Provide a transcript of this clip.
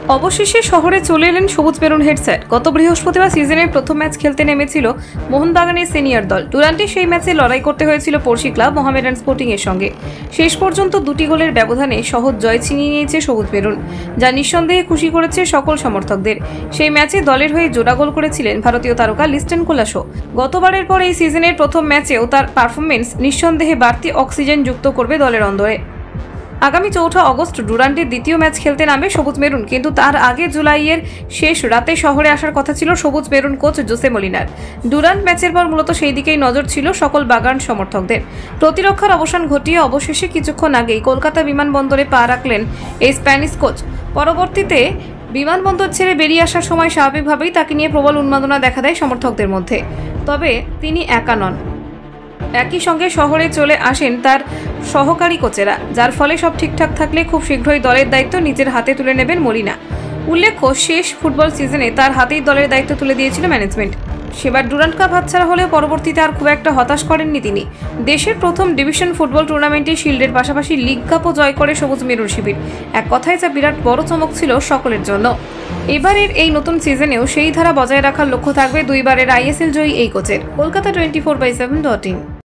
অবশেষে শহরে চলে এলেন সবুজ মেরুন হেড স্যার। গত বৃহস্পতিবার সিজনের প্রথম ম্যাচ খেলতে নেমেছিল মোহনবাগানের সিনিয়র দল। ডুরান্টে সেই ম্যাচে লড়াই করতে হয়েছিল পড়শি ক্লাব মোহামেডান স্পোর্টিং এর সঙ্গে। শেষ পর্যন্ত 2টি গোলের ব্যবধানে সহজ জয় ছিনিয়ে নিয়েছে সবুজ মেরুন, যা নিঃসন্দেহে খুশি করেছে সকল সমর্থকদের। সেই ম্যাচে দলের হয়ে জোড়া গোল করেছিলেন ভারতীয় তারকা লিস্টন কোলাসো। গতবারের পর এই সিজনের প্রথম ম্যাচেও তার পারফরমেন্স নিঃসন্দেহে বাড়তি অক্সিজেন যুক্ত করবে দলের অন্দরে। আগামী 4 আগস্ট ডুরান্টের দ্বিতীয় ম্যাচ খেলতে নামবে সবুজ মেরুন, কিন্তু তার আগে জুলাইয়ের শেষ রাতে শহরে আসার কথা ছিল সবুজ মেরুন কোচ জোসে মলিনার। ডুরান্ট ম্যাচের পর মূলত সেই দিকেই নজর ছিল সকল বাগান সমর্থকদের। প্রতিরক্ষার অবসান ঘটিয়ে অবশেষে কিছুক্ষণ আগেই কলকাতা বিমানবন্দরে পা রাখলেন এই স্প্যানিশ কোচ। পরবর্তীতে বিমানবন্দর ছেড়ে বেরিয়ে আসার সময় স্বাভাবিকভাবেই তাকে নিয়ে প্রবল উন্মাদনা দেখা দেয় সমর্থকদের মধ্যে। তবে তিনি একা নন, একই সঙ্গে শহরে চলে আসেন তার সহকারী কোচেরা, যার ফলে সব ঠিকঠাক থাকলে খুব শীঘ্রই দলের দায়িত্ব নিজের হাতে তুলে নেবেন মলিনা। উল্লেখ্য, শেষ ফুটবল সিজনে তার হাতেই দলের দায়িত্ব তুলে দিয়েছিল ম্যানেজমেন্ট। সেবার ডুরান্ট কাপ হাতছাড়া হলেও পরবর্তীতে আর খুব একটা হতাশ করেননি তিনি। দেশের প্রথম ডিভিশন ফুটবল টুর্নামেন্টে শিল্ডের পাশাপাশি লিগ কাপও জয় করে সবুজ মেরুন শিবির। এক কথায় যা বিরাট বড় চমক ছিল সকলের জন্য। এবারের এই নতুন সিজনেও সেই ধারা বজায় রাখার লক্ষ্য থাকবে 2বারের ISL জয়ী এই কোচের। কলকাতা 24/7.in।